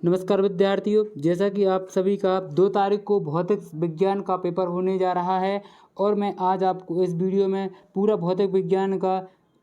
नमस्कार विद्यार्थियों, जैसा कि आप सभी का 2 तारीख को भौतिक विज्ञान का पेपर होने जा रहा है और मैं आज आपको इस वीडियो में पूरा भौतिक विज्ञान का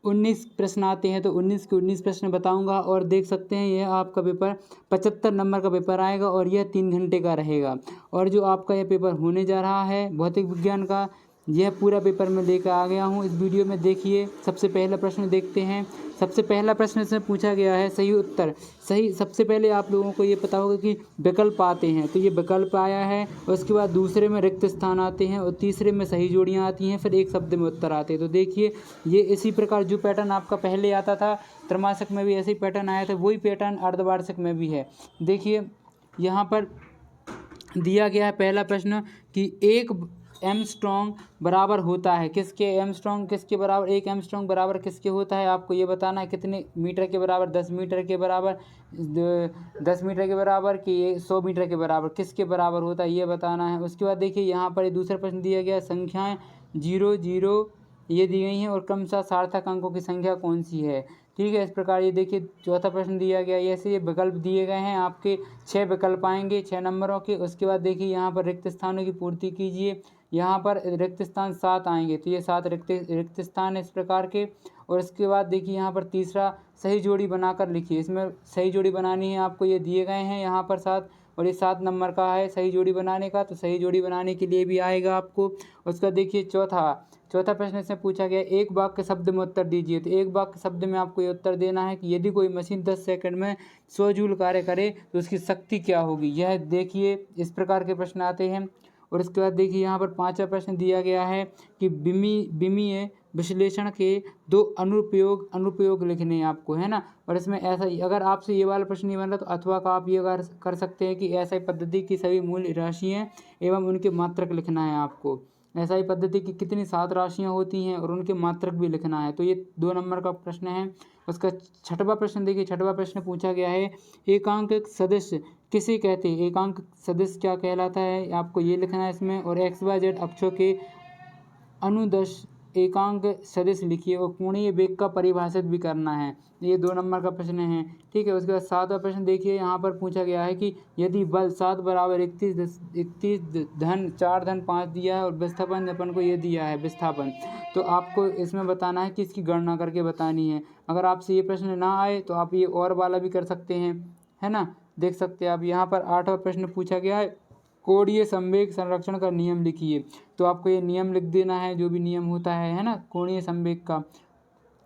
19 प्रश्न आते हैं तो 19 के 19 प्रश्न बताऊंगा। और देख सकते हैं यह आपका पेपर 75 नंबर का पेपर आएगा और यह 3 घंटे का रहेगा। और जो आपका यह पेपर होने जा रहा है भौतिक विज्ञान का, यह पूरा पेपर मैं लेकर आ गया हूँ इस वीडियो में। देखिए, सबसे पहला प्रश्न देखते हैं। सबसे पहला प्रश्न इसमें पूछा गया है सही उत्तर। सही, सबसे पहले आप लोगों को ये पता होगा कि विकल्प आते हैं, तो ये विकल्प आया है। और उसके बाद दूसरे में रिक्त स्थान आते हैं और तीसरे में सही जोड़ियाँ आती हैं, फिर एक शब्द में उत्तर आते हैं। तो देखिए, ये इसी प्रकार जो पैटर्न आपका पहले आता था त्रैमासिक में भी ऐसे ही पैटर्न आया था, वही पैटर्न अर्धवार्षिक में भी है। देखिए, यहाँ पर दिया गया है पहला प्रश्न कि एक एमस्ट्रॉन्ग बराबर होता है किसके। एमस्ट्रॉन्ग किसके बराबर, एक एमस्ट्रॉन्ग बराबर किसके होता है, आपको ये बताना है। कितने मीटर के बराबर, 10 मीटर के बराबर, 10 मीटर के बराबर कि 100 मीटर के बराबर, किसके बराबर होता है ये बताना है। उसके बाद देखिए, यहाँ पर दूसरा प्रश्न दिया गया है संख्याएँ 0 0 ये दी गई हैं और क्रमशः सार्थक अंकों की संख्या कौन सी है। ठीक है, इस प्रकार ये देखिए चौथा प्रश्न दिया गया है। ऐसे ये विकल्प दिए गए हैं, आपके 6 विकल्प आएंगे 6 नंबरों के। उसके बाद देखिए, यहाँ पर रिक्त स्थानों की पूर्ति कीजिए। यहाँ पर रिक्त स्थान 7 आएंगे, तो ये 7 रिक्त स्थान इस प्रकार के। और इसके बाद देखिए, यहाँ पर तीसरा सही जोड़ी बनाकर लिखिए। इसमें सही जोड़ी बनानी है आपको, ये दिए गए हैं यहाँ पर 7 और ये 7 नंबर का है सही जोड़ी बनाने का, तो सही जोड़ी बनाने के लिए भी आएगा आपको। उसका देखिए चौथा प्रश्न इसमें पूछा गया एक वाक्य शब्द में उत्तर दीजिए। तो एक वाक्य शब्द में आपको ये उत्तर देना है कि यदि कोई मशीन 10 सेकंड में 100 जूल कार्य करे तो उसकी शक्ति क्या होगी। यह देखिए इस प्रकार के प्रश्न आते हैं। और इसके बाद देखिए, यहाँ पर 5वां प्रश्न दिया गया है कि विमीय विश्लेषण के 2 अनुप्रयोग लिखने हैं आपको, है ना। और इसमें ऐसा ही, अगर आपसे ये वाला प्रश्न नहीं बन रहा तो अथवा का आप ये कर सकते हैं कि ऐसा ही पद्धति की सभी मूल राशियाँ एवं उनके मात्रक लिखना है आपको। ऐसा ही पद्धति की कितनी 7 राशियाँ होती हैं और उनके मात्रक भी लिखना है। तो ये 2 नंबर का प्रश्न है। उसका 6वां प्रश्न देखिए, 6वां प्रश्न पूछा गया है एकांक सदस्य किसे कहते हैं। एकांक सदस्य क्या कहलाता है, आपको ये लिखना है इसमें। और XYZ अक्षों के अनुदश एकांक सदस्य लिखिए और कोणीय वेग का परिभाषित भी करना है। ये 2 नंबर का प्रश्न है। ठीक है, उसके बाद 7वां प्रश्न देखिए, यहाँ पर पूछा गया है कि यदि बल 7 बराबर 31 धन 4 धन 5 दिया है और विस्थापन अपन को ये दिया है विस्थापन, तो आपको इसमें बताना है कि इसकी गणना करके बतानी है। अगर आपसे ये प्रश्न ना आए तो आप ये और वाला भी कर सकते हैं, है ना। देख सकते हैं आप, यहाँ पर 8वां प्रश्न पूछा गया है कोणीय संवेग संरक्षण का नियम लिखिए। तो आपको ये नियम लिख देना है, जो भी नियम होता है ना कोणीय संवेग का।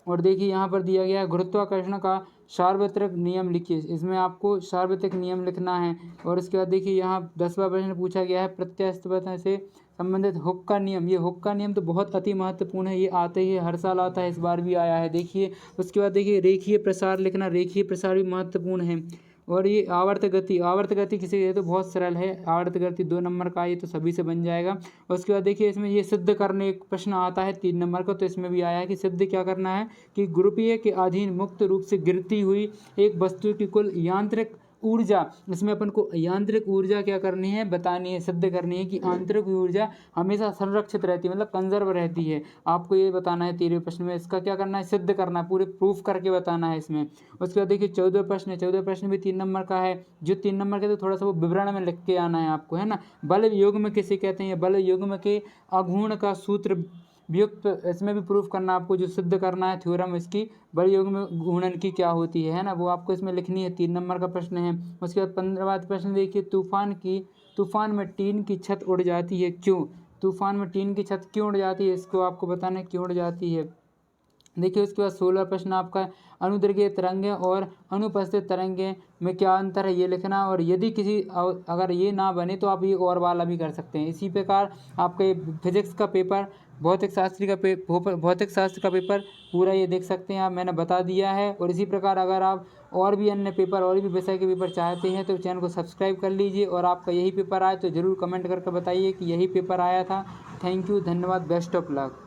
और देखिए, यहाँ पर दिया गया है गुरुत्वाकर्षण का सार्वत्रिक नियम लिखिए। इसमें आपको सार्वत्रिक नियम लिखना है। और इसके बाद देखिए, यहाँ 10वां प्रश्न पूछा गया है प्रत्यास्थता से संबंधित हुक का नियम। ये हुक का नियम तो बहुत अति महत्वपूर्ण है, ये आते ही हर साल आता है, इस बार भी आया है। देखिए, उसके बाद देखिए रेखीय प्रसार लिखना, रेखीय प्रसार भी महत्वपूर्ण है। और ये आवर्त गति किसी ये तो बहुत सरल है। आवर्त गति 2 नंबर का, ये तो सभी से बन जाएगा। उसके बाद देखिए, इसमें ये सिद्ध करने एक प्रश्न आता है 3 नंबर का, तो इसमें भी आया है कि सिद्ध क्या करना है कि गुरुत्वीय के अधीन मुक्त रूप से गिरती हुई एक वस्तु की कुल यांत्रिक ऊर्जा, इसमें अपन को यांत्रिक ऊर्जा क्या करनी है बतानी है, सिद्ध करनी है कि आंतरिक ऊर्जा हमेशा संरक्षित रहती है, मतलब कंजर्व रहती है। आपको ये बताना है 13वें प्रश्न में, इसका क्या करना है सिद्ध करना है, पूरे प्रूफ करके बताना है इसमें। उसके बाद देखिए 14वां प्रश्न है, 14वां प्रश्न भी 3 नंबर का है। जो 3 नंबर के तो थोड़ा सा वो विवरण में लिख के आना है आपको, है ना। बल युग्म किसे कहते हैं, बल युग्म के अघूर्ण का सूत्र वियुक्त, इसमें भी प्रूफ करना आपको, जो सिद्ध करना है थ्योरम इसकी बल युग्म घूर्णन की क्या होती है ना, वो आपको इसमें लिखनी है। 3 नंबर का प्रश्न है। उसके बाद 15वां प्रश्न देखिए, तूफान में टीन की छत उड़ जाती है क्यों। तूफान में टीन की छत क्यों उड़ जाती है, इसको आपको बताना है क्यों उड़ जाती है। देखिए, उसके बाद 16वां प्रश्न आपका अनुदैर्घ्य तरंगें और अनुपस्थित तरंगें में क्या अंतर है ये लिखना। और यदि किसी अगर ये ना बने तो आप ये और वाला भी कर सकते हैं। इसी प्रकार आपके फिजिक्स का पेपर, भौतिक शास्त्र का पेपर पूरा ये देख सकते हैं आप, मैंने बता दिया है। और इसी प्रकार अगर आप और भी अन्य पेपर और भी विषय के पेपर चाहते हैं तो चैनल को सब्सक्राइब कर लीजिए। और आपका यही पेपर आए तो ज़रूर कमेंट करके बताइए कि यही पेपर आया था। थैंक यू, धन्यवाद, बेस्ट ऑफ लक।